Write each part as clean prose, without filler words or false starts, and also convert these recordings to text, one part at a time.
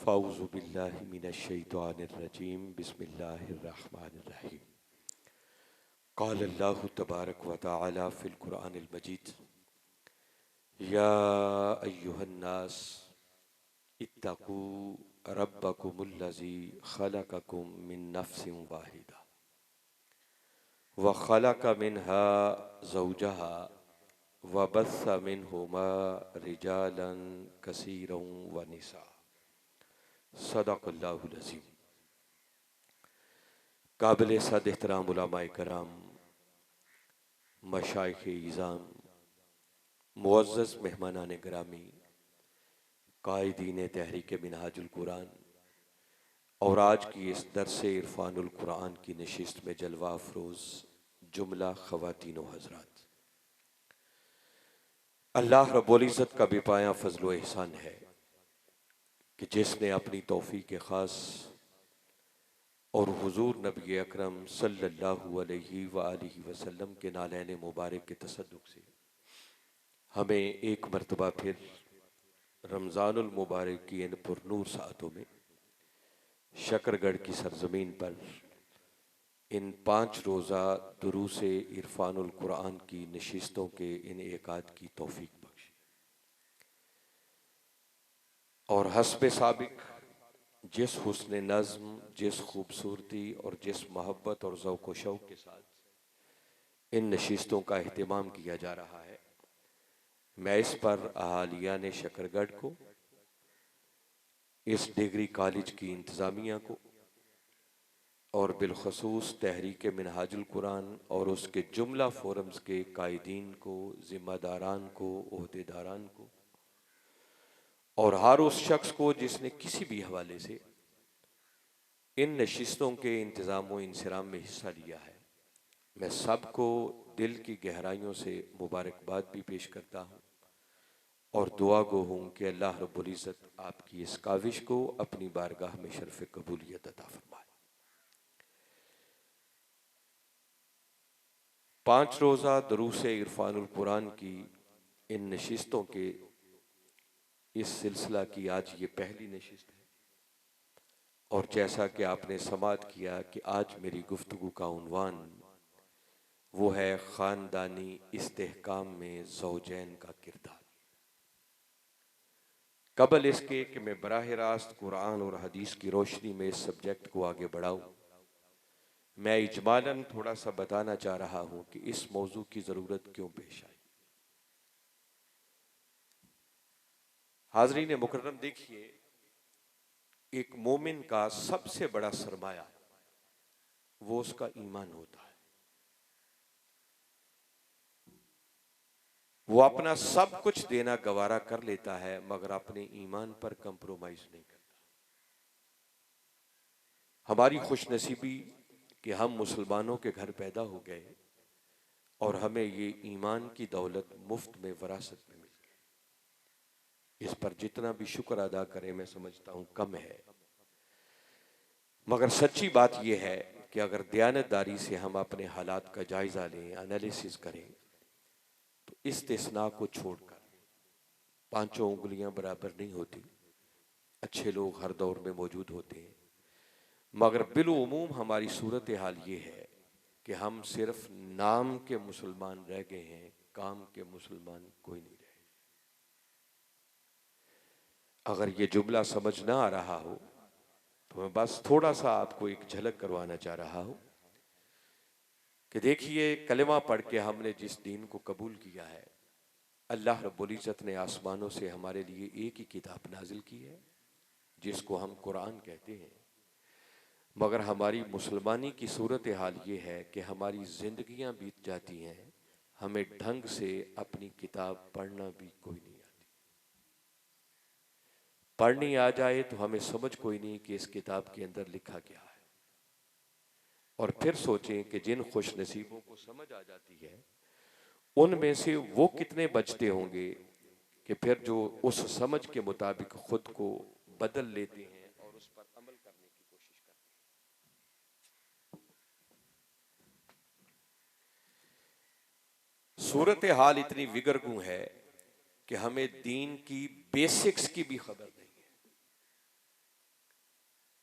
फ़ाऊज़ु बिल्लाहि मिनश्शैतानिर्रजीम बिस्मिल्लाहिर्रहमानिर्रहीम। क़ाल अल्लाहु तबारक व तआला फ़िल क़ुरआनिल मजीद या अय्युहन्नास इत्तक़ू रब्बकुमुल्लज़ी ख़लक़कुम मिन नफ़्सिन वाहिदा व ख़लक़ मिन्हा ज़ौजहा व बस्स मिन्हुमा रिजालन कसीरन व निसा। सदक़ल्लाहुल अज़ीम। काबिल सद एहतराम उलमाए कराम, मशाइख़ इज़ाम, मुअज़्ज़ज़ मेहमानान गिरामी, कायदीन तहरीक मिनहाजुल कुरान और आज की इस दरसे इरफानुल कुरान की नशिस्त में जलवा अफरोज़ जुमला ख़वातीन व हज़रात, अल्लाह रब्बुल इज़्ज़त का बेपाया फ़ज़्ल व एहसान है कि जिसने अपनी तौफ़ीक़ ख़ास और हुज़ूर नबी अकरम सल्लल्लाहु अलैहि व आलिहि वसल्लम के नालैन मुबारक के तसद्दुक़ से हमें एक मरतबा फिर रमज़ानुल मुबारक की इन पुरनूर सातों में शकरगढ़ की सरज़मीन पर इन 5 रोज़ा दुरूस इरफानुल कुरान की नशिस्तों के इनेकाद की तौफ़ीक़ बख्शी और हस्बे साबिक जिस हुस्न नज़्म, जिस खूबसूरती और जिस मोहब्बत और ज़ौक़ व शौक़ के साथ इन नशिस्तों का अहतमाम किया जा रहा है, मैं इस पर अहालियान शकरगढ़ को, इस डिग्री कॉलेज की इंतज़ामिया को और बिलखसूस तहरीक मिनहाजुल कुरान और उसके जुमला फोरम्स के कायदीन को, ज़िम्मेदारान को, ओहदेदारान को और हर उस शख्स को जिसने किसी भी हवाले से इन नशिस्तों के इंतज़ाम व इंसराम में हिस्सा लिया है, मैं सबको दिल की गहराइयों से मुबारकबाद भी पेश करता हूँ और दुआ गो हूँ कि अल्लाह रब्बुल इज़्ज़त आपकी इस काविश को अपनी बारगाह में शर्फ़ कबूलियत अता फरमाए। 5 रोज़ा दुरूस इरफानुल कुरान की इन नशिस्तों के इस सिलसिला की आज ये पहली नशिस्त है और जैसा कि आपने समाअत किया कि आज मेरी गुफ्तगू का उन्वान वो है ख़ानदानी इस्तेहकाम में ज़ौजैन का किरदार। कबल इसके कि मैं बराह रास्त कुरान और हदीस की रोशनी में इस सब्जेक्ट को आगे बढ़ाऊँ, मैं इजमालन थोड़ा सा बताना चाह रहा हूँ कि इस मौजू की ज़रूरत क्यों पेश आई। हाज़रीन मुकर्रम, देखिए, एक मोमिन का सबसे बड़ा सरमाया वो उसका ईमान होता है। वो अपना सब कुछ देना गवारा कर लेता है मगर अपने ईमान पर कंप्रोमाइज नहीं करता। हमारी खुशनसीबी कि हम मुसलमानों के घर पैदा हो गए और हमें ये ईमान की दौलत मुफ्त में वरासत में मिल गई। इस पर जितना भी शुक्र अदा करें मैं समझता हूं कम है। मगर सच्ची बात यह है कि अगर दयानतदारी से हम अपने हालात का जायजा लें, एनालिसिस करें, तो इस्तिस्ना को छोड़कर पांचों उंगलियां बराबर नहीं होती। अच्छे लोग हर दौर में मौजूद होते हैं, मगर बिलउमूम हमारी सूरत हाल ये है कि हम सिर्फ नाम के मुसलमान रह गए हैं, काम के मुसलमान कोई नहीं रहे। अगर ये जुमला समझ ना आ रहा हो तो मैं बस थोड़ा सा आपको एक झलक करवाना चाह रहा हूं कि देखिए, कलिमा पढ़ के हमने जिस दीन को कबूल किया है, अल्लाह रब्बुल इज़्ज़त ने आसमानों से हमारे लिए एक ही किताब नाजिल की है जिसको हम कुरान कहते हैं। मगर हमारी मुसलमानी की सूरत हाल ये है कि हमारी जिंदगियां बीत जाती हैं, हमें ढंग से अपनी किताब पढ़ना भी कोई नहीं आती। पढ़नी आ जाए तो हमें समझ कोई नहीं कि इस किताब के अंदर लिखा क्या है। और फिर सोचें कि जिन खुश नसीबों को समझ आ जाती है उनमें से वो कितने बचते होंगे कि फिर जो उस समझ के मुताबिक खुद को बदल लेते हैं और उस पर अमल करने की कोशिश करते हैं। सूरत हाल इतनी विगरगू है कि हमें दीन की बेसिक्स की भी खबर नहीं है।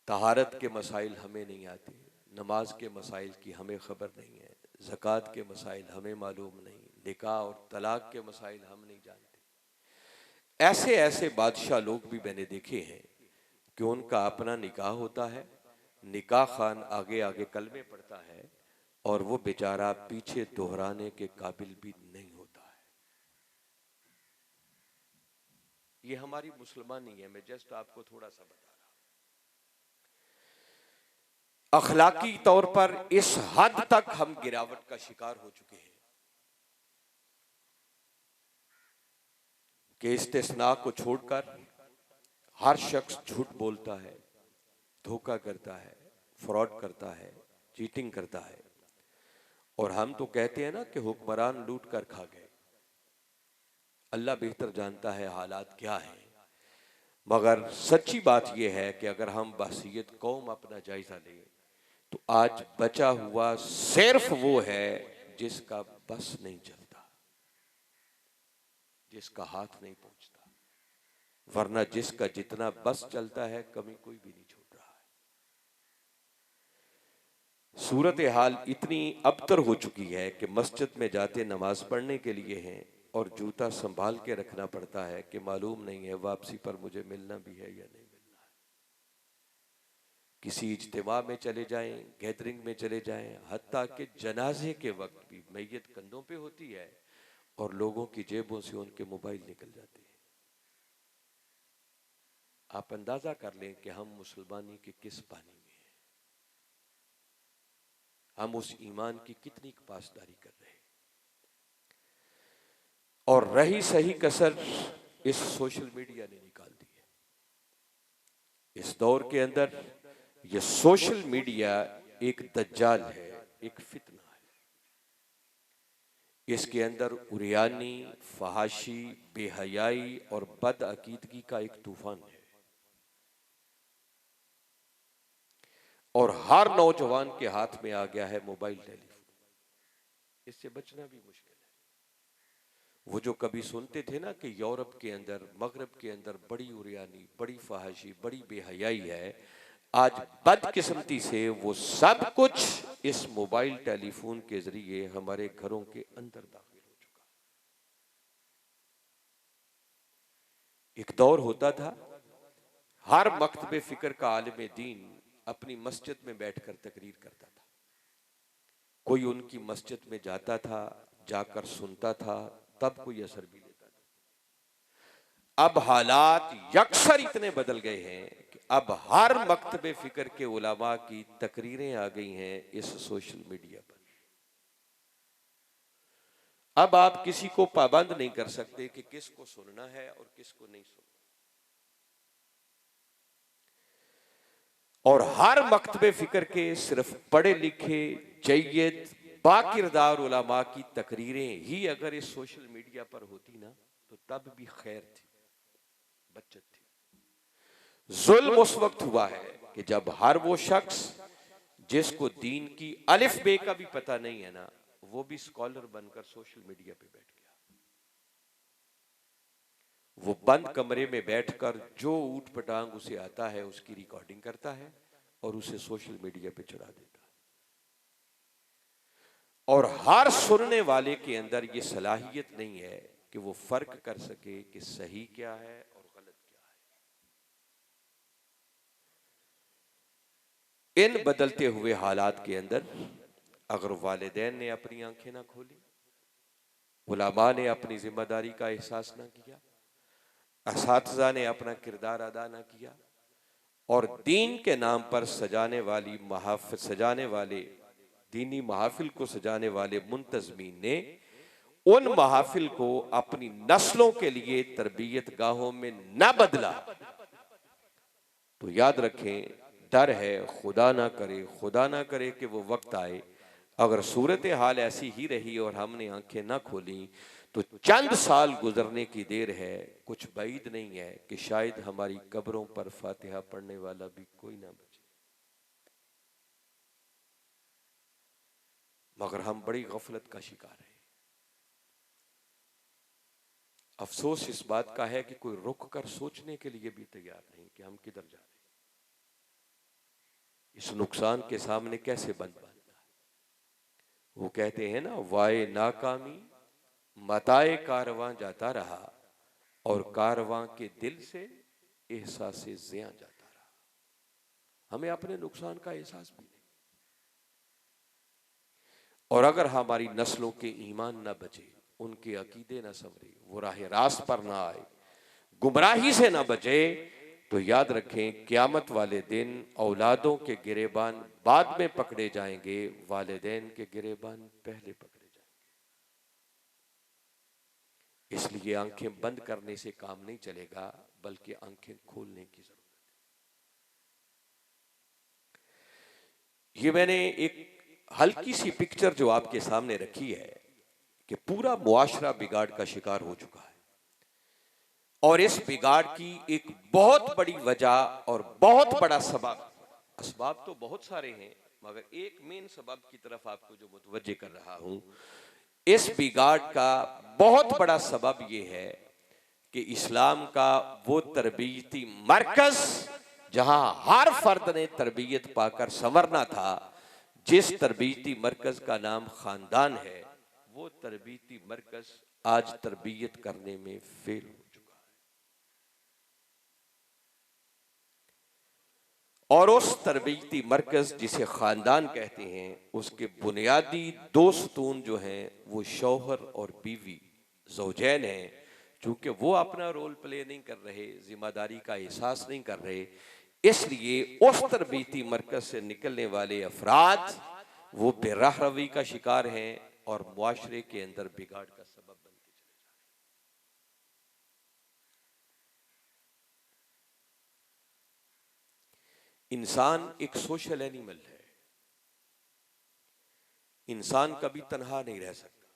तहारत के मसाइल हमें नहीं आते, नमाज के मसाइल की हमें ख़बर नहीं है, ज़कात के मसाइल हमें मालूम नहीं, निकाह और तलाक के मसाइल हम नहीं जानते। ऐसे ऐसे बादशाह लोग भी मैंने देखे हैं कि उनका अपना निकाह होता है, निकाह खान आगे आगे कलमे पढ़ता है और वो बेचारा पीछे दोहराने के काबिल भी नहीं होता है। ये हमारी मुसलमानी है, मैं जस्ट आपको थोड़ा सा बता रहा हूं। अखलाकी तौर पर इस हद तक हम गिरावट का शिकार हो चुके हैं कि इस्तिस्ना को छोड़कर हर शख्स झूठ बोलता है, धोखा करता है, फ्रॉड करता है, चीटिंग करता है। और हम तो कहते हैं ना कि हुक्मरान लूट कर खा गए। अल्लाह बेहतर जानता है हालात क्या है, मगर सच्ची बात यह है कि अगर हम बहसीयत कौम अपना जायजा लें तो आज बचा हुआ सिर्फ वो है जिसका बस नहीं चलता, जिसका हाथ नहीं पहुंचता, वरना जिसका जितना बस चलता है कभी कोई भी नहीं छोड़ रहा है। सूरत हाल इतनी अबतर हो चुकी है कि मस्जिद में जाते नमाज पढ़ने के लिए हैं और जूता संभाल के रखना पड़ता है कि मालूम नहीं है वापसी पर मुझे मिलना भी है या नहीं मिलना है। किसी इज्तिमा में चले जाएं, गैदरिंग में चले जाएं, हत्ता के जनाजे के वक्त भी मैयत कंधों पे होती है और लोगों की जेबों से उनके मोबाइल निकल जाते हैं। आप अंदाजा कर लें कि हम मुसलमानी के किस पानी में हैं, हम उस ईमान की कितनी पासदारी कर रहे हैं। और रही सही कसर इस सोशल मीडिया ने निकाल दी है। इस दौर के अंदर ये सोशल मीडिया एक दज्जाल है, एक फितना है। इसके अंदर उरियानी, फहाशी, बेहयाई और बदअकीदगी का एक तूफान है और हर नौजवान के हाथ में आ गया है मोबाइल टेलीफोन। इससे बचना भी मुश्किल है। वो जो कभी सुनते थे ना कि यूरोप के अंदर, मगरब के अंदर बड़ी उरियानी, बड़ी फहाशी, बड़ी बेहयाई है, आज बदकिस्मती से वो सब कुछ इस मोबाइल टेलीफोन के जरिए हमारे घरों के अंदर दाखिल हो चुका। एक दौर होता था हर मकतबे फिक्र का आलिम दीन अपनी मस्जिद में बैठकर तकरीर करता था। कोई उनकी मस्जिद में जाता था, जाकर सुनता था, तब कोई असर भी लेता था। अब हालात यकसर इतने बदल गए हैं कि अब हर मकतबे फिक्र के उलमा की तकरीरें आ गई हैं इस सोशल मीडिया पर। अब आप किसी को पाबंद नहीं कर सकते कि किसको सुनना है और किसको नहीं सुनना। और हर मकतबे फिक्र के सिर्फ पढ़े लिखे जय्यद बाकिरदार उलमा की तकरीरें ही अगर इस सोशल मीडिया पर होती ना तो तब भी खैर थी, बचत थी। जुल्म उस वक्त हुआ है कि जब हर वो शख्स जिसको दीन की अलिफ बे का भी पता नहीं है ना, वो भी स्कॉलर बनकर सोशल मीडिया पे बैठ गया। वो बंद कमरे में बैठकर जो ऊट पटांग उसे आता है उसकी रिकॉर्डिंग करता है और उसे सोशल मीडिया पे चढ़ा देता है। और हर सुनने वाले के अंदर ये सलाहियत नहीं है कि वो फर्क कर सके कि सही क्या है और गलत क्या है। इन बदलते हुए हालात के अंदर अगर वालिदैन ने अपनी आंखें ना खोली, उलमा ने अपनी जिम्मेदारी का एहसास ना किया, असातिज़ा ने अपना किरदार अदा ना किया और दीन के नाम पर सजाने वाले दीनी महाफिल को सजाने वाले मुंतजमीन ने उन महाफिल को अपनी नस्लों के लिए तरबियत गाहों में न बदला तो याद रखें, डर है खुदा ना करे कि वो वक्त आए अगर सूरत हाल ऐसी ही रही और हमने आंखें ना खोली तो चंद साल गुजरने की देर है, कुछ बाइद नहीं है कि शायद हमारी कब्रों पर फातिहा पढ़ने वाला भी कोई ना बचे। मगर हम बड़ी गफलत का शिकार हैं। अफसोस इस बात का है कि कोई रुक कर सोचने के लिए भी तैयार नहीं कि हम किधर जा रहे हैं। इस नुकसान के सामने कैसे बंद बांधना है। वो कहते हैं ना, वाए नाकामी मताए कारवां जाता रहा और कारवां के दिल से एहसास ज़िया जाता रहा। हमें अपने नुकसान का एहसास भी नहीं। और अगर हमारी नस्लों के ईमान न बचे, उनके अकीदे न संवरे, वो राह रास्त पर ना आए, गुमराही से ना बचे, तो याद रखें क़यामत वाले दिन औलादों के गिरेबान बाद में पकड़े जाएंगे, वालिदैन के गिरेबान पहले पकड़े जाएंगे। इसलिए आंखें बंद करने से काम नहीं चलेगा, बल्कि आंखें खोलने की जरूरत है। ये मैंने एक हल्की सी पिक्चर जो आपके सामने रखी है कि पूरा मुआशरा बिगाड़ का शिकार हो चुका है, और इस बिगाड़ की एक बहुत बड़ी वजह और बहुत बड़ा सबब, असबाब तो बहुत सारे हैं मगर एक मेन सबब की तरफ आपको जो मुतवज्जे कर रहा हूं, इस बिगाड़ का बहुत बड़ा सबब यह है कि इस्लाम का वो तरबियती मरकज जहां हर फर्द ने तरबियत पाकर संवरना था, जिस तरबियती मरकज का नाम खानदान है, वो तरबियती मरकज आज तरबियत करने में फेल हो चुका है। और उस तरबियती मरकज जिसे खानदान कहते हैं, उसके बुनियादी दो सतून जो हैं वो शौहर और बीवी ज़ौजैन हैं। चूंकि वो अपना रोल प्ले नहीं कर रहे, जिम्मेदारी का एहसास नहीं कर रहे, इसलिए उस तरबियती मरकज से निकलने वाले अफराद वो बेराह रवी का शिकार हैं और मुआशरे के अंदर बिगाड़ का सबब बनते चले जा रहे हैं। इंसान एक सोशल एनिमल है। इंसान कभी तन्हा नहीं रह सकता।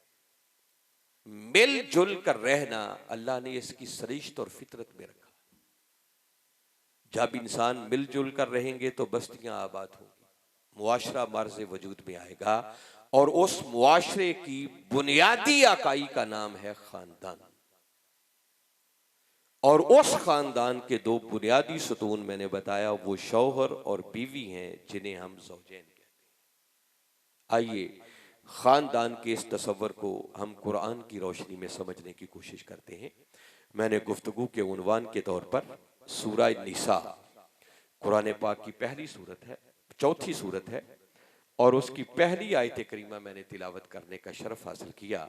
मिलजुल कर रहना अल्लाह ने इसकी सरिश्त और फितरत में रखा। जब इंसान मिलजुल कर रहेंगे तो बस्तियां आबाद होंगी, मुआशरा मर्ज वजूद में आएगा, और उस मुआशरे की बुनियादी इकाई का नाम है खानदान। और उस खानदान के दो बुनियादी सतून मैंने बताया, वो शौहर और बीवी हैं, जिन्हें हम ज़ौजैन कहते हैं। आइए खानदान के इस तसव्वुर को हम कुरान की रोशनी में समझने की कोशिश करते हैं। मैंने गुफ्तगू के उन्वान के तौर पर सूरह निसा, कुरान पाक की पहली सूरत है, चौथी सूरत है, और उसकी पहली आयत करीमा मैंने तिलावत करने का शरफ हासिल किया,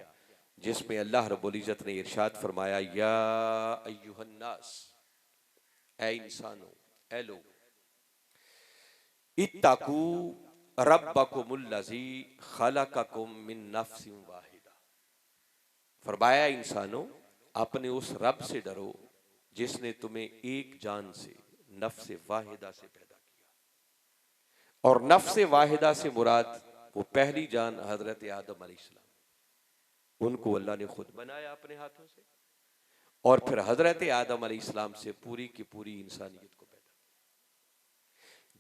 जिसमें अल्लाह रब्बुल इज़्ज़त ने इरशाद फरमाया, या अय्युहन्नास, ए इंसानो, ए लोग, इत्तकू रब्बकुमुल्लज़ी खलक़कुम मिन नफ्सिन वाहिदा। फरमाया इंसानों, अपने उस रब से डरो जिसने तुम्हें एक जान से, नफ्स वाहिदा से पैदा किया। और नफ्स वाहिदा से मुराद वो पहली जान हजरत आदम अलैहिस्सलाम, उनको अल्लाह ने खुद बनाया अपने हाथों से, और फिर हजरत आदम अलैहिस्सलाम से पूरी की पूरी इंसानियत को पैदा।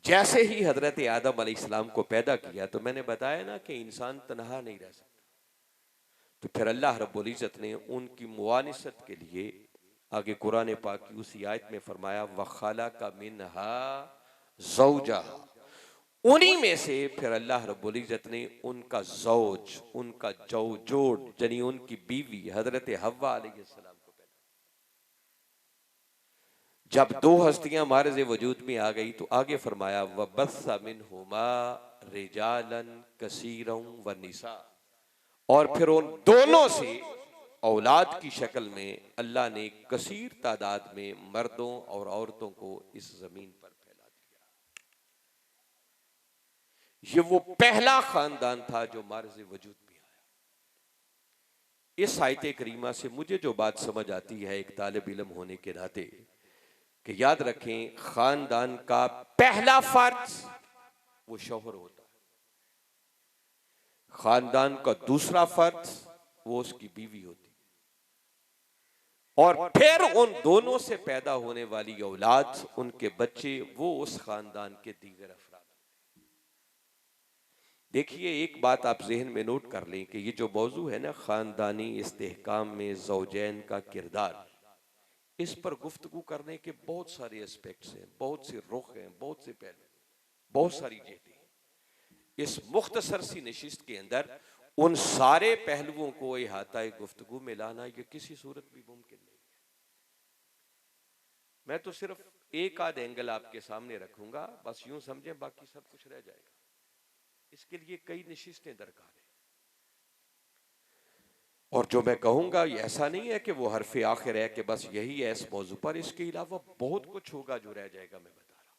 जैसे ही हजरत आदम अलैहिस्सलाम को पैदा किया तो मैंने बताया ना कि इंसान तन्हा नहीं रह सकता, तो फिर अल्लाह रब्बुल इज़्ज़त ने उनकी मुआनिसत के लिए आगे कुरान पाक की उसी आयत में फरमाया, वख़लक़ मिन्हा ज़ौजहा, उन्हीं में से फिर अल्लाह रब्बुल इज़्ज़त ने उनका ज़ौज, उनका जोड़, यानी उनकी बीवी हजरत हव्वा अलैहिस्सलाम को पैदा। जब दो हस्तियां मारज़ वजूद में आ गई तो आगे फरमाया, वबस्सा मिनहुमा रिजालन कसीरन व निसा, और फिर उन दोनों से औलाद की शक्ल में अल्लाह ने कसीर तादाद में मर्दों और औरतों को इस जमीन पर फैला दिया। ये वो पहला खानदान था जो मर्ज वजूद में आया। इस आयत करीमा से मुझे जो बात समझ आती है एक तालिब इल्म होने के नाते, कि याद रखें खानदान का पहला फर्ज वो शौहर होता है, खानदान का दूसरा फर्ज वो उसकी बीवी होती है, और फिर उन दोनों से पैदा होने वाली औलाद, उनके बच्चे, वो उस खानदान के दीगर अफराद। देखिए एक बात आप जहन में नोट कर लें कि ये जो मौजू है ना, खानदानी इस्तेहकाम में ज़ौजैन का किरदार, इस पर गुफ्तगू करने के बहुत सारे एस्पेक्ट्स हैं, बहुत से रुख हैं, बहुत से पहलू। बहुत सारी जेहतें हैं। इस मुख्तसर सी नशिस्त के अंदर उन सारे पहलुओं को इहाता गुफ्तगू में लाना ये किसी सूरत भी मुमकिन नहीं है। मैं तो सिर्फ एक आध एंगल आपके सामने रखूंगा, बस यूं समझें बाकी सब कुछ रह जाएगा। इसके लिए कई नशिस्तें दरकार है। और जो मैं कहूंगा ये ऐसा नहीं है कि वो हरफ आखिर है कि बस यही है इस मौजू पर, इसके अलावा बहुत कुछ होगा जो रह जाएगा। मैं बता रहा हूं,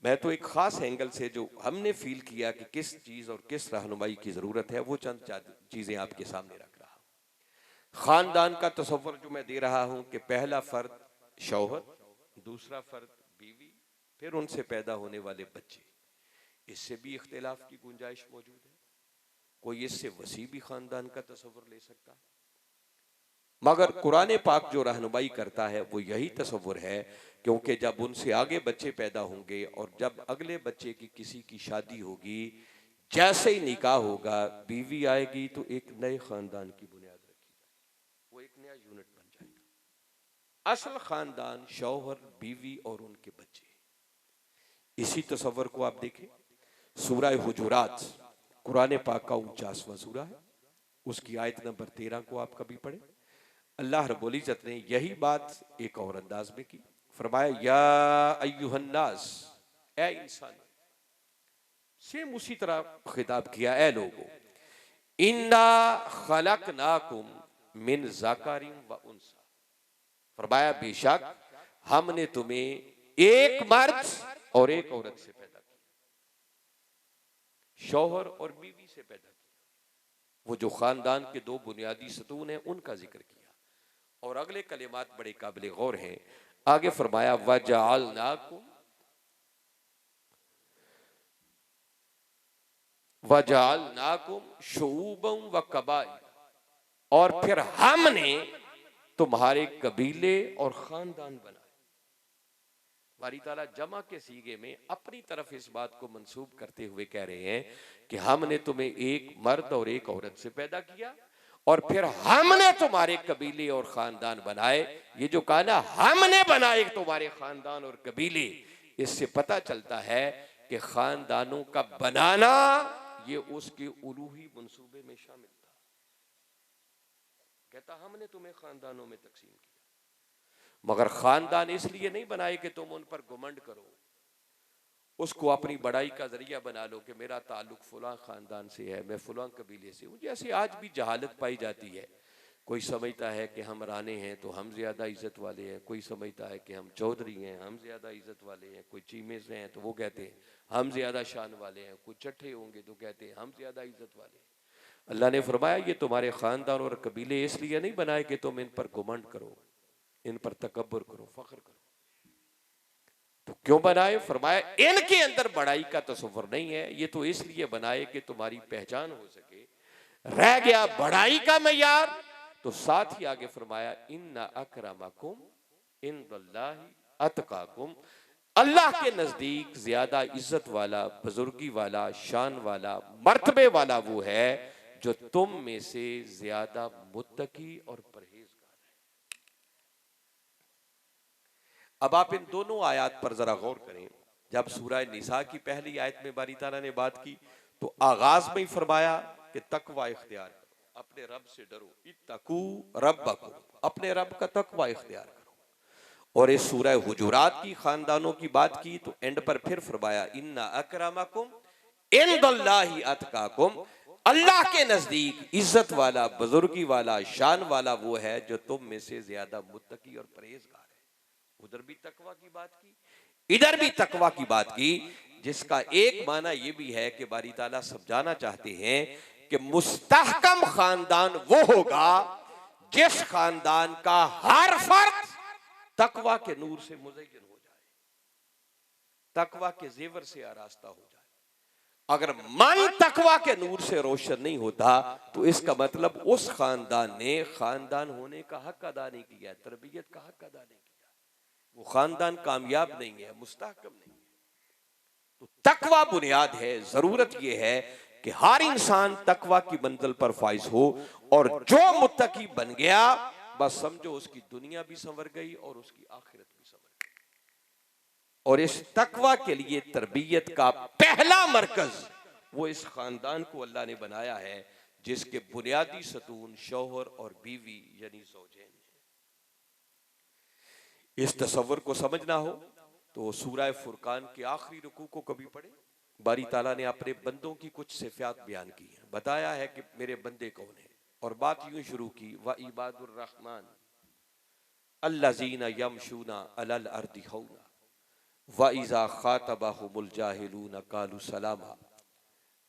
मैं तो एक खास एंगल से जो हमने फील किया कि किस चीज और किस रहनुमाई की जरूरत है वो चंद चीजें आपके सामने रख रहा हूं। खानदान का तसव्वुर जो मैं दे रहा हूं कि पहला फर्द शौहर, दूसरा फर्द बीवी, फिर उनसे पैदा होने वाले बच्चे। इससे भी इख्तिलाफ की गुंजाइश मौजूद है। कोई इससे वसी भी खानदान का तसव्वुर ले सकता है, मगर कुरान पाक जो रहनुमाई करता है वो यही तसव्वुर है, क्योंकि जब उनसे आगे बच्चे पैदा होंगे और जब अगले बच्चे की किसी की शादी होगी, जैसे ही निकाह होगा, बीवी आएगी तो एक नए खानदान की बुनियाद रखी जाएगी, वो एक नया यूनिट बन जाएगा। असल खानदान शौहर, बीवी और उनके बच्चे। इसी तसव्वुर को आप देखें, सूरह हुजुरात कुरान पाक का 49वां सूरा है, उसकी आयत नंबर 13 को आप कभी पढ़े। अल्लाह रब्बुल इज्जत ने यही बात एक और अंदाज में की। फरमाया या अय्युहन्नास, ए इंसान। सेम उसी तरह खिताब किया, ए लोगो, इन्ना खलकनाकुम मिन ज़कारिन व उन्सा। फरमाया बेशक हमने तुम्हें एक मर्द और एक औरत से पैदा किया, शौहर और बीवी से पैदा किया। वो जो खानदान के दो बुनियादी सतून हैं उनका जिक्र किया। और अगले कलिमात बड़े काबिल गौर हैं। आगे फरमाया वजअलनाकुम शुऊबन व कबाइल, और फिर हमने तुम्हारे कबीले और खानदान बनाए। बारी ताला जमा के सीगे में अपनी तरफ इस बात को मंसूब करते हुए कह रहे हैं कि हमने तुम्हें एक मर्द और एक औरत से पैदा किया और फिर हमने तुम्हारे कबीले और खानदान बनाए। ये जो कहा ना हमने बनाए तुम्हारे खानदान और कबीले, इससे पता चलता है कि खानदानों का बनाना ये उसके उलूही मंसूबे में शामिल था। कहता हमने तुम्हें खानदानों में तकसीम किया, मगर खानदान इसलिए नहीं बनाए कि तुम उन पर घुमंड करो, उसको अपनी बड़ाई का जरिया बना लो कि मेरा ताल्लुक फलां खानदान से है, मैं फलां कबीले से हूं। जैसे आज भी जहालत पाई जाती है, कोई समझता है कि हम राणे हैं तो हम ज्यादा इज्जत वाले हैं, कोई समझता है कि हम चौधरी हैं हम ज्यादा इज्जत वाले हैं, कोई चीमे से हैं तो वो कहते हैं हम ज्यादा शान वाले हैं, कोई चट्ठे होंगे तो कहते हैं हम ज्यादा इज्जत वाले हैं। अल्लाह ने फरमाया ये तुम्हारे खानदान और कबीले इसलिए नहीं बनाए कि तुम इन पर घुमंड करो, इन पर तकब्बुर करो, फख्र करो। तो क्यों बनाए? फरमाया इनके अंदर बड़ाई का तसव्वुर नहीं है, ये तो इसलिए बनाए कि तुम्हारी पहचान हो सके। रह गया बड़ाई का मयार, तो साथ ही आगे फरमाया इन्ना अकरमकुम इंदल्लाहि अतकाकुम, अल्लाह के नजदीक ज्यादा इज्जत वाला, बुजुर्गी वाला, शान वाला, मर्तबे वाला वो है जो तुम में से ज्यादा मुत्तकी और परहेजगार है। अब आप इन दोनों आयत पर जरा गौर करें। जब सूरह निसा की पहली आयत में बारी ताला ने बात की तो आगाज में ही फरमाया कि तकवा इख्तियार करो, अपने रब से डरो, इत्तकू रब्बकुम, अपने रब का तकवा इख्तियार करो। और इस सूरह हुजुरात की खानदानों की बात की तो एंड पर फिर फरमाया इन्ना अकरमकुम इंदल्लाहि अतकाकुम, अल्लाह के नजदीक इज्जत वाला, बुजुर्गी वाला, शान वाला वो है जो तुम में से ज्यादा मुत्तकी और परहेजगार है। उधर भी तकवा की बात की, इधर भी तकवा की बात की, जिसका एक माना यह भी है कि बारी ताला समझाना चाहते हैं कि मुस्तहकम खानदान वो होगा जिस खानदान का हर फर्द तकवा के नूर से मुज़य्यन हो जाए, तकवा के जेवर से आरास्ता हो जाए। अगर मन तकवा के नूर से रोशन नहीं होता तो इसका मतलब उस खानदान ने खानदान होने का हक अदा नहीं किया, तरबियत का हक अदा नहीं किया, वो खानदान कामयाब नहीं है, मुस्तहकम नहीं है। तो तकवा बुनियाद है। जरूरत यह है कि हर इंसान तकवा की मंजिल पर फाइज हो, और जो मुत्तकी बन गया बस समझो उसकी दुनिया भी संवर गई और उसकी आखिरत भी संवर गई। और इस तकवा के लिए तरबियत का पहला मरकज वो इस खानदान को अल्लाह ने बनाया है जिसके बुनियादी सतून शौहर और बीवी यानी ज़ौजैन है। इस तसव्वुर को समझना हो तो सूरह फुरकान के आखिरी रुकू को कभी पढ़े। बारी ताला ने अपने बंदों की कुछ सिफात बयान की है, बताया है कि मेरे बंदे कौन है, और बात यूं शुरू की, व इबादुर रहमान अल्लज़ीना यमशूना अलल अर्दि हौना व इज़ा खातबहुमुल जाहिलूना कालू सलामा।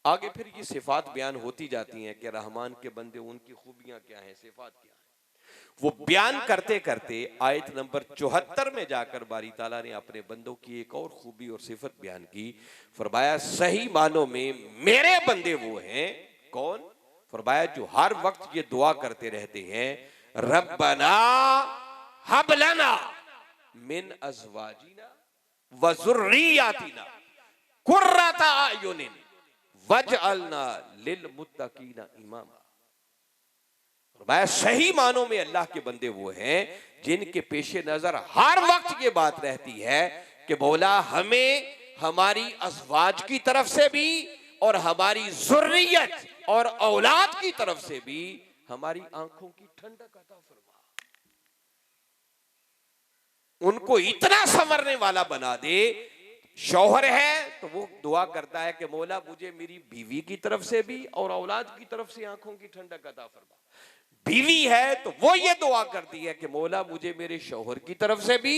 आगे फिर ये सिफात बयान होती जाती हैं कि रहमान के बंदे उनकी खूबियां क्या हैं, सिफात क्या है। वो बयान करते करते आयत नंबर 74 में जाकर बारी ताला ने अपने बंदों की एक और खूबी और सिफत बयान की। फरमाया सही मानों में मेरे बंदे वो हैं कौन, फरमाया जो हर वक्त ये दुआ करते रहते हैं, रब्बना हब लना मिन अज़वाजिना व ज़ुर्रिय्यातिना कुर्रता अयुनिन वजअलना लिल मुत्तकीना इमामा। मैं सही मानों में अल्लाह के बंदे वो हैं जिनके पेशे नजर हर वक्त ये बात रहती है कि मौला हमें हमारी अज़वाज की तरफ से भी और हमारी ज़ुर्रियत और औलाद की तरफ से भी हमारी आंखों की ठंडक अता फरमा, उनको इतना संवरने वाला बना दे। शौहर है तो वो दुआ करता है कि मौला मुझे मेरी बीवी की तरफ से भी और औलाद की तरफ से आंखों की ठंडक अता फरमा। बीवी है तो वो ये दुआ करती है कि मौला मुझे मेरे शौहर की तरफ से भी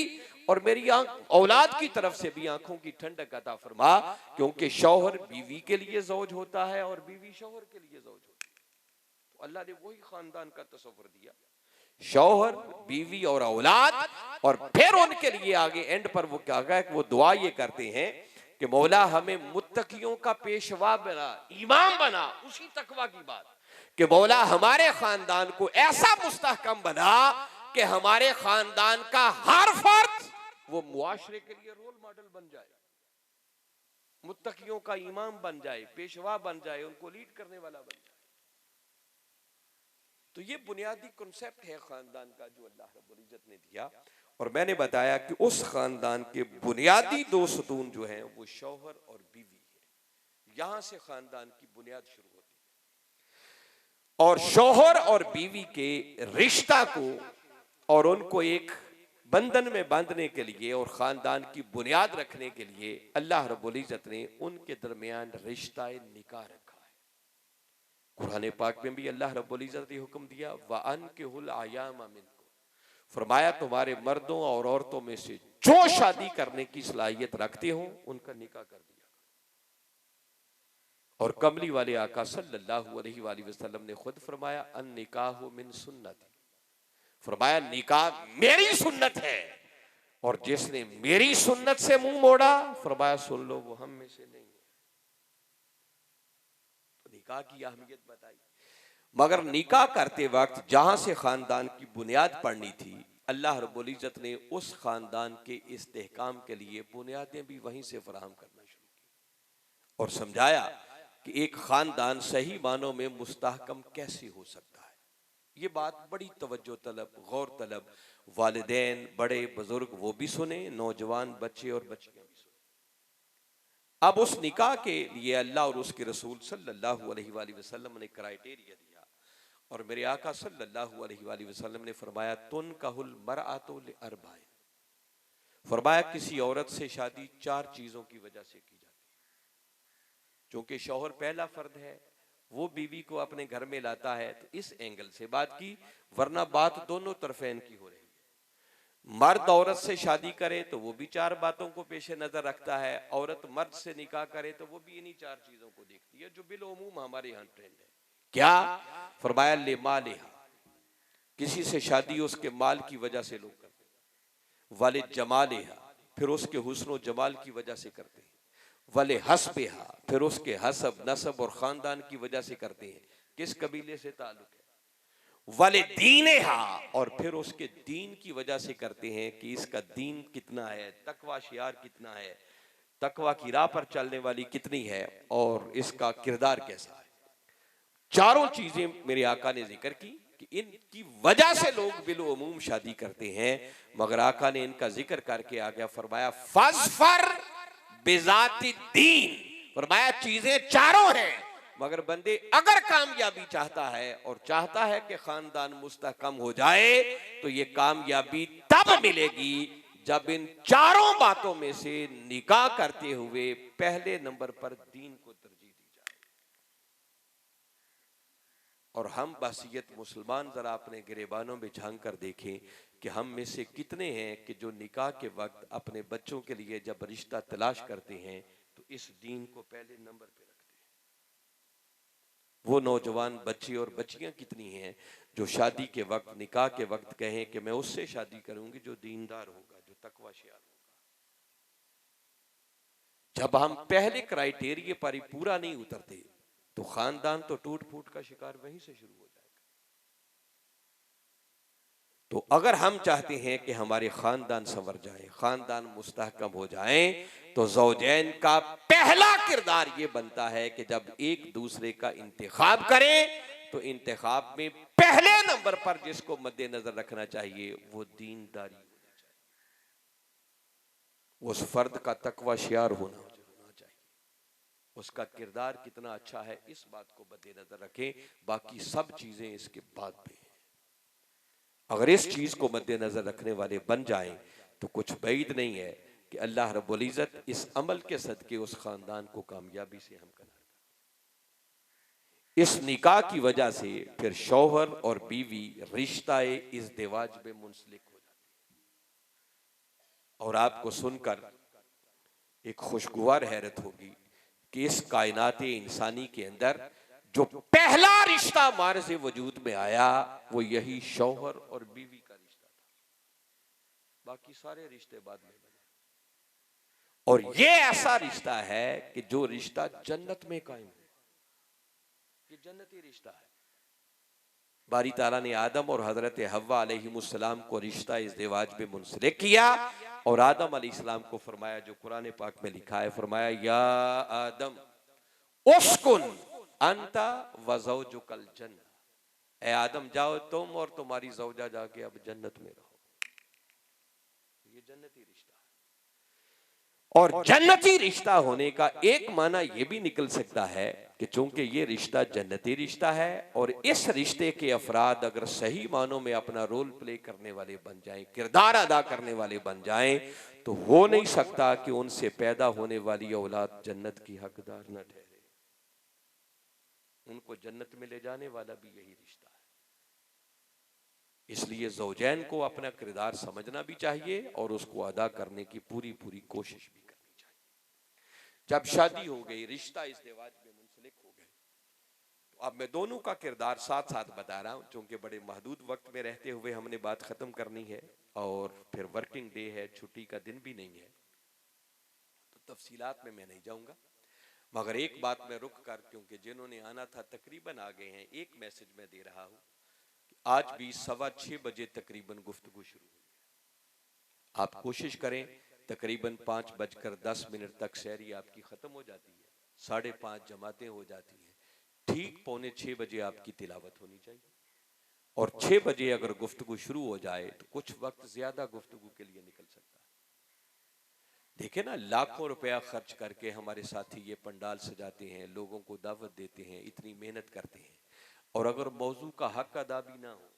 और मेरी औलाद की तरफ से भी आंखों की ठंडक अता फरमा, क्योंकि शौहर बीवी के लिए ज़ौज होता है और बीवी शौहर के लिए ज़ौज होती है। तो अल्लाह ने वही खानदान का तस्वर दिया, शौहर बीवी और औलाद, और फिर उनके लिए आगे एंड पर वो क्या कहा कि वो दुआ ये करते हैं कि मौला हमें मुत्तकियों का पेशवा बना, इमाम बना। उसी तकवा की बात कि मौला हमारे खानदान को ऐसा मुस्तहकम बना कि हमारे खानदान का हर फर्द वो मुआशरे के लिए रोल मॉडल बन जाए, मुत्तकियों का इमाम बन जाए, पेशवा बन जाए, उनको लीड करने वाला बन जाए। तो ये बुनियादी कॉन्सेप्ट है खानदान का जो अल्लाह रब्बुल इज्जत ने दिया। और मैंने बताया कि उस खानदान के बुनियादी दो सतून जो हैं वो शौहर और बीवी है। यहां से खानदान की बुनियाद शुरू होती है, और शौहर और बीवी के रिश्ता को और उनको एक बंधन में बांधने के लिए और खानदान की बुनियाद रखने के लिए अल्लाह रब्बुल इज्जत ने उनके दरमियान रिश्ता निकाह रखा है। कुरान पाक में भी अल्लाह रब्बुल इज्जत ने हुक्म दिया, व अनकिहुल अयामा मिनकुम, फरमाया तुम्हारे मर्दों और औरतों में से जो शादी करने की सलाहियत रखते हो उनका निकाह कर दिया। और कमली वाले आका सल्लल्लाहु अलैहि वसल्लम ने खुद फरमाया, अन निकाहु मिन सुन्नती, फरमाया निकाह मेरी सुन्नत है, और जिसने मेरी सुन्नत से मुंह मोड़ा फरमाया सुन लो वो हम में से नहीं है। तो निकाह की अहमियत बताई, मगर निकाह करते वक्त जहां से खानदान की बुनियाद पड़नी थी अल्लाह रब्बुल इज्जत ने उस खानदान के इस्तेहकाम के लिए बुनियादें भी वहीं से फराहम करना शुरू की और समझाया कि एक खानदान सही मानों में मुस्तहकम कैसे हो सकता है। ये बात बड़ी तवज्जो तलब, गौर तलब, वालिदैन बड़े बुजुर्ग वो भी सुने, नौजवान बच्चे और बच्चियां भी सुने। अब उस निकाह के लिए अल्लाह और उसके रसूल सल्लल्लाहु अलैहि वसल्लम ने क्राइटेरिया दिया, और मेरे आका सल्लल्लाहु अलैहि वसल्लम ने फरमाया, तुनकाहुल मरअतु लिअरबाइन, फरमाया किसी औरत से शादी चार चीजों की वजह से की जाती है। चूंकि शौहर पहला फर्द है, वो बीवी को अपने घर में लाता है, तो इस एंगल से बात की, वरना बात दोनों तरफेन की हो रही है। मर्द औरत से शादी करे तो वो भी चार बातों को पेश नजर रखता है, औरत मर्द से निकाह करे तो वो भी इन्हीं चार चीजों को देखती है जो बिलउमूम हमारे यहाँ ट्रेंड है। क्या फरमाया, ले मालिहा, किसी से शादी उसके माल की वजह से लोग करते हैं, वाले जमालिहा, फिर उसके हुस्न जमाल की वजह से करते हैं, वाले हस्बेहा, फिर उसके हसब नसब और खानदान की वजह से करते हैं, किस कबीले से ताल्लुक है, वाले दीनेहा, और फिर उसके दीन की वजह से करते हैं कि इसका दीन कितना है, तकवा शियार कितना है, तकवा की राह पर चलने वाली कितनी है, और इसका किरदार कैसा है। चारों चीजें मेरे आका ने जिक्र की कि इनकी वजह से लोग बिलउमूम शादी करते हैं। मगर आका ने इनका जिक्र करके आ गया, फरमाया फज़फर बिज़ाति दीन, फरमाया चीजें चारों हैं, मगर बंदे अगर कामयाबी चाहता है और चाहता है कि खानदान मुस्तहकम हो जाए तो ये कामयाबी तब मिलेगी जब इन चारों बातों में से निकाह करते हुए पहले नंबर पर दीन को तरजीह दी जाए। और हम बहसियत मुसलमान जरा अपने गिरेबानों में झांक कर देखें कि हम में से कितने हैं कि जो निकाह के वक्त अपने बच्चों के लिए जब रिश्ता तलाश करते हैं तो इस दीन को पहले नंबर पे रखते हैं। वो नौजवान बच्चे और बच्चियां कितनी हैं जो शादी के वक्त, निकाह के वक्त कहें कि मैं उससे शादी करूंगी जो दीनदार होगा, जो तकवा शियार होगा। जब हम पहले क्राइटेरिया पर ही पूरा नहीं उतरते तो खानदान तो टूट फूट का शिकार वहीं से शुरू हो जाएगा। तो अगर हम चाहते हैं कि हमारे खानदान संवर जाए, खानदान मुस्तहकम हो जाए, तो ज़ौजैन का पहला किरदार ये बनता है कि जब एक दूसरे का इंतखाब करें तो इंतखाब में पहले नंबर पर जिसको मद्देनजर रखना चाहिए वो दीनदारी होनी चाहिए, उस फर्द का तकवा शियार होना चाहिए, उसका किरदार कितना अच्छा है इस बात को मद्देनजर रखें। बाकी सब चीजें इसके बाद में हैं। अगर इस चीज को मद्देनजर रखने वाले बन जाएं तो कुछ बैद नहीं है कि अल्लाह रब्बुल इज्जत इस अमल के सदके उस खानदान को कामयाबी से हमकिनार कर। इस निकाह की वजह से फिर शौहर और बीवी रिश्ताए इज़्दिवाज में मुंसलिक हो जाते हैं। और आपको सुनकर एक खुशगवार हैरत होगी कि इस कायनाते इंसानी के अंदर जो पहला रिश्ता हमारे से वजूद में आया वो यही शौहर और बीवी का रिश्ता था, बाकी सारे रिश्ते बाद में बने। और ये ऐसा रिश्ता है कि जो रिश्ता जन्नत में कायम है, ये जन्नती रिश्ता है। बारी ताला ने आदम और हजरत हव्वा अलैहिमुस्सलाम को रिश्ता इज़्दिवाज में मुंसलिक किया और आदम अलैहिस्सलाम को फरमाया, जो कुरान पाक में लिखा है, फरमाया या आदम उस्कुन अंता व ज़ौजुकल जन्नह, ए आदम जाओ तुम और तुम्हारी ज़ौजा जाके अब जन्नत में रहो। ये जन्नती रिश्ता है। और जन्नती रिश्ता होने का एक माना यह भी निकल सकता है कि चूंकि ये रिश्ता जन्नती रिश्ता है और इस रिश्ते के अफराद अगर सही मानों में अपना रोल प्ले करने वाले बन जाएं, किरदार अदा करने वाले बन जाएं, तो हो नहीं सकता कि उनसे पैदा होने वाली औलाद जन्नत की हकदार न ठहरे। उनको जन्नत में ले जाने वाला भी यही रिश्ता है। इसलिए ज़ौजैन को अपना किरदार समझना भी चाहिए और उसको अदा करने की पूरी पूरी कोशिश भी करनी चाहिए। जब शादी हो गई, रिश्ता इज़्दिवाज में मुंसलिक हो गए, तो अब मैं दोनों का किरदार साथ साथ बता रहा हूं, क्योंकि बड़े महदूद वक्त में रहते हुए हमने बात खत्म करनी है और फिर वर्किंग डे है, छुट्टी का दिन भी नहीं है, तो तफसीलात में मैं नहीं जाऊंगा। मगर एक बात में रुक कर, क्योंकि जिन्होंने आना था तकरीबन आ गए हैं, एक मैसेज मैं दे रहा हूं कि आज भी 6:15 बजे तकरीबन गुफ्तगू शुरू हुई है। आप कोशिश करें तकरीबन 5:10 तक सहरी आपकी खत्म हो जाती है, 5:30 जमातें हो जाती हैं, ठीक 5:45 बजे आपकी तिलावत होनी चाहिए। और 6 बजे अगर गुफ्तगू शुरू हो जाए तो कुछ वक्त ज्यादा गुफ्तगू के लिए निकल सकता है। देखे ना, लाखों रुपया खर्च करके हमारे साथी ये पंडाल सजाते हैं, लोगों को दावत देते हैं, इतनी मेहनत करते हैं, और अगर मौजू का हक अदा भी ना हो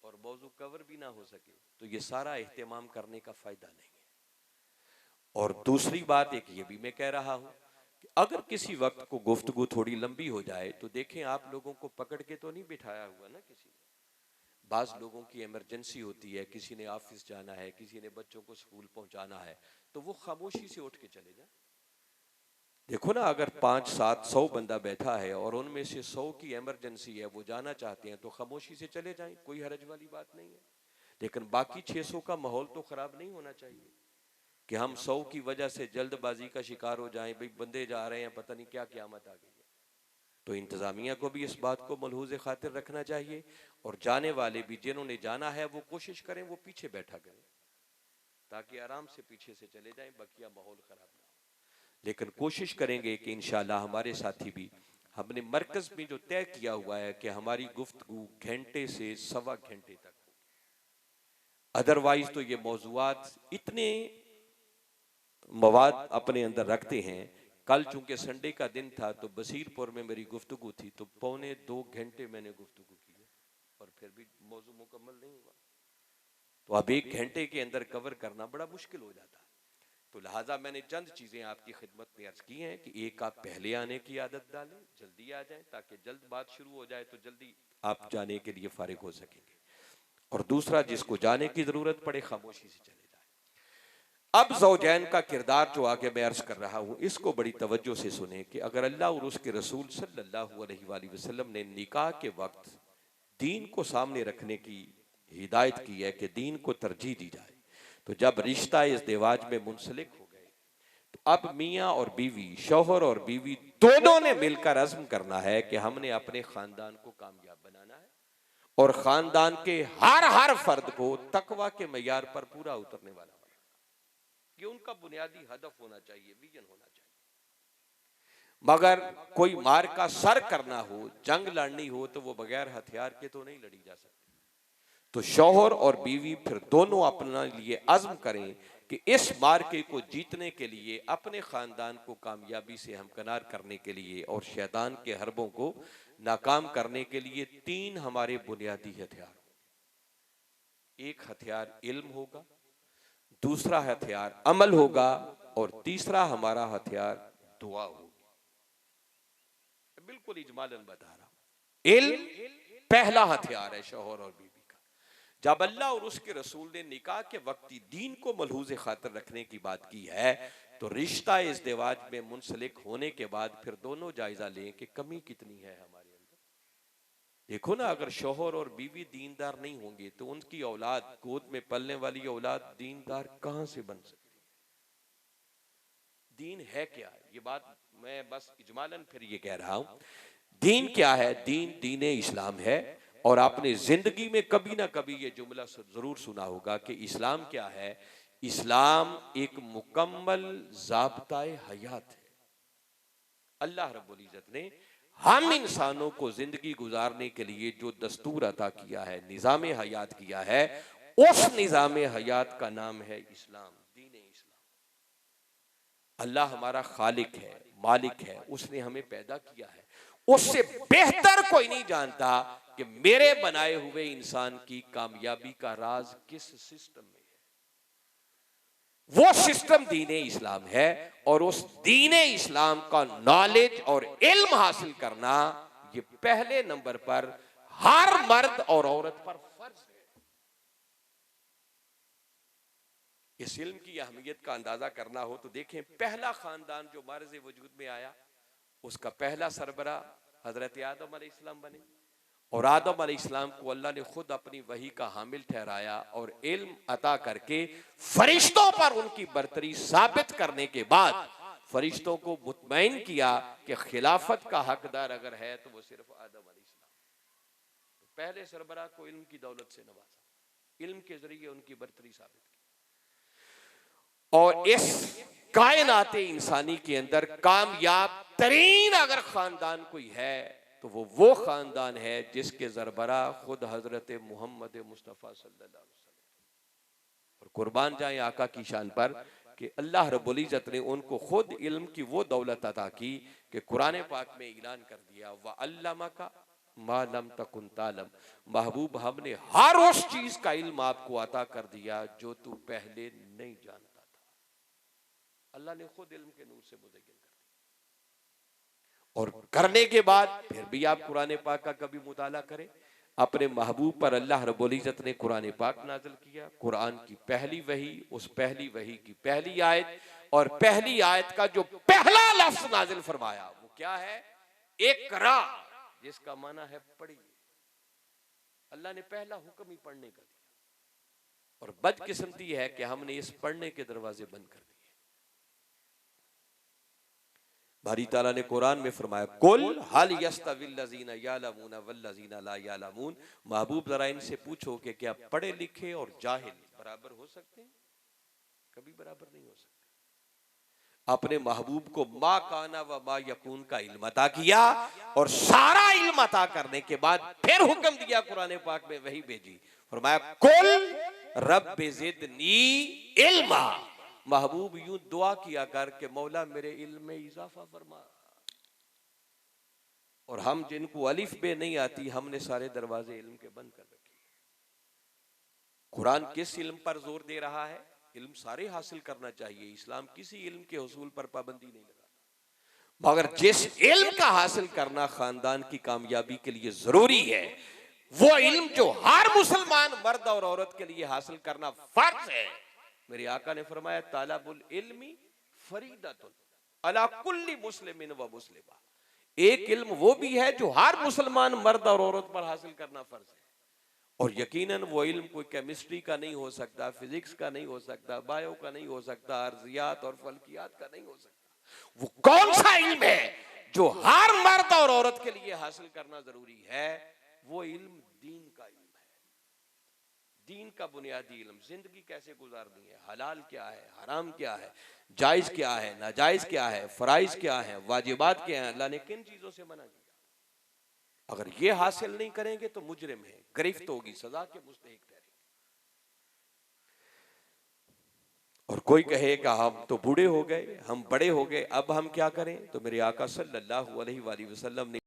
और मौजू कवर भी ना हो सके तो ये सारा एहतमाम करने का फायदा नहीं है। और दूसरी बात एक ये भी मैं कह रहा हूं कि अगर किसी वक्त को गुफ्तगू थोड़ी लंबी हो जाए तो देखें, आप लोगों को पकड़ के तो नहीं बिठाया हुआ ना किसी ने। बाज लोगों की इमरजेंसी होती है, किसी ने ऑफिस जाना है, किसी ने बच्चों को स्कूल पहुंचाना है, तो वो खामोशी से उठ के चले जाए। देखो ना, अगर 500-700 बंदा बैठा है और उनमें से 100 की इमरजेंसी है, वो जाना चाहते हैं, तो खामोशी से चले जाएं, कोई हरज वाली बात नहीं है। लेकिन बाकी 600 का माहौल तो खराब नहीं होना चाहिए कि हम 100 की वजह से जल्दबाजी का शिकार हो जाएं, भाई बंदे जा रहे हैं, पता नहीं क्या क़यामत आ गई है। तो इंतजामिया को भी इस बात को मलहूज़ खातिर रखना चाहिए और जाने वाले भी जिन्होंने जाना है वो कोशिश करें वो पीछे बैठा करें, ताकि आराम से पीछे से चले जाएं, बकिया माहौल खराब ना हो। लेकिन कोशिश करेंगे कि इंशाअल्लाह हमारे साथी भी हमने मरकज में जो तय किया हुआ है कि हमारी गुफ्तगू घंटे से सवा घंटे तक हो, अदरवाइज तो ये मौजूआत इतने मवाद अपने अंदर रखते हैं। कल चूंकि संडे का दिन था तो बसीरपुर में मेरी गुफ्तगू थी, तो 1.25 घंटे मैंने गुफ्तगू की है और फिर भी मौजू मुकम्मल नहीं हुआ। तो अब 1 घंटे के अंदर कवर करना बड़ा मुश्किल हो जाता है। तो लिहाजा मैंने चंद चीजें आपकी खिदमत में अर्ज की हैं कि एक, आप पहले आने की आदत डालें, जल्दी आ जाएं ताकि जल्द बात शुरू हो जाए तो जल्दी आप जाने के लिए फारिग हो सकेंगे। और दूसरा, जिसको जाने की जरूरत पड़े खामोशी से चले जाए। अब ज़ौजैन का किरदार जो आगे मैं अर्ज कर रहा हूं, इसको बड़ी तवज्जो से सुने कि अगर अल्लाह और उसके रसूल सल्लल्लाहु अलैहि वसल्लम ने निकाह के वक्त दीन को सामने रखने की हिदायत की है कि दीन को तरजीह दी जाए, तो जब रिश्ता इस दिवाज में मुंसलिक हो गए तो अब मियाँ और बीवी, शौहर और बीवी दोनों ने मिलकर अज़्म करना है कि हमने अपने खानदान को कामयाब बनाना है और खानदान के हर फर्द को तकवा के मयार पर पूरा उतरने वाला बनाना। ये उनका बुनियादी हदफ होना चाहिए, विजन होना चाहिए। मगर कोई मार का सर करना हो, जंग लड़नी हो, तो वो बगैर हथियार के तो नहीं लड़ी जा सकती। तो शौहर और बीवी फिर दोनों अपने लिए अज़्म करें कि इस मार्के को जीतने के लिए, अपने खानदान को कामयाबी से हमकनार करने के लिए और शैतान के हरबों को नाकाम करने के लिए 3 हमारे बुनियादी हथियार। एक हथियार इल्म होगा, दूसरा हथियार अमल होगा और तीसरा हमारा हथियार दुआ होगी। बिल्कुल इजमालन बता रहा हूं। इल्म पहला हथियार है शौहर और बीवी का। जब अल्लाह और उसके रसूल ने निकाह के वक्त दीन को मलहूज खातर रखने की बात की है, तो रिश्ता इस दिवाज में मुंसलिक होने के बाद फिर दोनों जायजा लें कि कमी कितनी है हमारे अंदर। देखो ना, अगर शौहर और बीवी दीनदार नहीं होंगे तो उनकी औलाद, गोद में पलने वाली औलाद दीनदार कहां से बन सकती है? दीन है क्या? ये बात मैं बस इजमालन फिर ये कह रहा हूं। दीन क्या है? दीन इस्लाम है। और आपने जिंदगी में कभी ना कभी ये जुमला जरूर सुना होगा कि इस्लाम क्या है? इस्लाम एक मुकम्मल ज़ाब्ता-ए हयात है। अल्लाह रब्बुल इज्जत ने हम इंसानों को जिंदगी गुजारने के लिए जो दस्तूर अता किया है, निज़ाम हयात किया है, उस निज़ाम हयात का नाम है इस्लाम, दीन इस्लाम। अल्लाह हमारा खालिक है, मालिक है, उसने हमें पैदा किया है। उससे बेहतर कोई नहीं जानता कि मेरे बनाए हुए इंसान की कामयाबी का राज किस सिस्टम में है। वो सिस्टम दीने इस्लाम है और उस दीने इस्लाम का नॉलेज और इल्म हासिल करना ये पहले नंबर पर हर मर्द और औरत पर फर्ज है। इस इल्म की अहमियत का अंदाजा करना हो तो देखें, पहला खानदान जो मार्ज़ वजूद में आया, उसका पहला सरबरा हजरत आदम अलैहिस्सलाम बने और आदम अलैहिस्सलाम को अल्लाह ने खुद अपनी वही का हामिल ठहराया और इल्म अता करके फरिश्तों पर उनकी बरतरी साबित करने के बाद फरिश्तों को मुतमईन किया कि खिलाफत का हकदार अगर है तो वो सिर्फ आदम अलैहिस्सलाम। तो पहले सरबरा को इल्म की दौलत से नवाजा, इल्म के जरिए उनकी बरतरी साबित की। और इस कायनाते इंसानी के अंदर कामयाब तरीन अगर खानदान कोई है तो वो खानदान है जिसके सरबरा खुद हजरत मोहम्मद मुस्तफ़ा सल्लल्लाहु अलैहि वसल्लम। और कुर्बान जाए आका की शान पर कि अल्लाह रब्बुल इज्जत ने उनको खुद इल्म की वो दौलत अता की कि कुरान पाक में ऐलान कर दिया, व अल्लमका मा लम तकुन तालम, महबूब हमने हर उस चीज का इल्म आपको अता कर दिया जो तू पहले नहीं जानता था। अल्लाह ने खुद इल्म के नूर से मुज़य्यन कर दिया। और करने के बाद फिर भी आप कुरान पाक का कभी मुताला करें, अपने महबूब पर अल्लाह रब्बुल इज्जत ने कुरान पाक नाज़िल किया। कुरान की पहली वही, उस पहली वही की पहली आयत, और पहली आयत का जो पहला लफ्ज नाज़िल फरमाया वो क्या है? इक़रा, जिसका माना है पढ़िए। अल्लाह ने पहला हुक्म ही पढ़ने का दिया। और बदकिस्मती है कि हमने इस पढ़ने के दरवाजे बंद कर दिए। बारी ताला ने कुरान में फरमाया, कुल हल यस्तविल्लज़ीना यालमून वल्लज़ीना ला यालमून, महबूब जरा इनसे पूछो कि क्या पढ़े लिखे और जाहिल बराबर हो सकते हैं? कभी बराबर नहीं हो सकते। अपने महबूब को मा काना व मा यकून का इल्म अता किया और सारा इल्म अता करने के बाद फिर हुक्म दिया कुरान पाक में वही भेजी, फरमाया कुल रब्बि ज़िदनी इल्मा। महबूब यूं दुआ किया कर के मौला मेरे इल्म में इजाफा फरमा। और हम जिनको अलिफ बे नहीं आती, हमने सारे दरवाजे इल्म के बंद कर रखे। कुरान किस इल्म पर जोर दे रहा है? इल्म सारे हासिल करना चाहिए। इस्लाम किसी इल्म के हुसूल पर पाबंदी नहीं लगाता, मगर जिस इल्म का हासिल करना खानदान की कामयाबी के लिए जरूरी है, वो इल्म जो हर मुसलमान मर्द और औरत के लिए हासिल करना फर्ज है। मेरे आका ने फरमाया तालाबुल इल्मी फरीदतुन अला कुल्ली मुस्लिमिन व मुस्लिमा। एक इल्म वो भी है जो हर मुसलमान मर्द और औरत पर हासिल करना फर्ज है। और यकीनन वो इल्म कोई केमिस्ट्री का नहीं हो सकता, फिजिक्स का नहीं हो सकता, बायो का नहीं हो सकता, अर्जियात और फल्कियात का नहीं हो सकता। वो कौन सा इल्म है जो हर मर्द और औरत के लिए हासिल करना जरूरी है? वो इल्म दीन का इल्म है। दीन का बुनियादी इल्म, जिंदगी कैसे गुजारनी है, हलाल क्या है, हराम क्या है, जायज क्या है, नाजायज क्या है, फराइज क्या है, वाजिबात क्या है, अल्लाह ने किन चीजों से मना किया। अगर ये हासिल नहीं करेंगे तो मुजरिम है, गिरफ्त होगी, सजा के मुस्तहिक ठहरेंगे। और कोई कहेगा हम तो बूढ़े हो गए, हम बड़े हो गए, अब हम क्या करें? तो मेरे आका सल्लल्लाहु अलैहि वसल्लम ने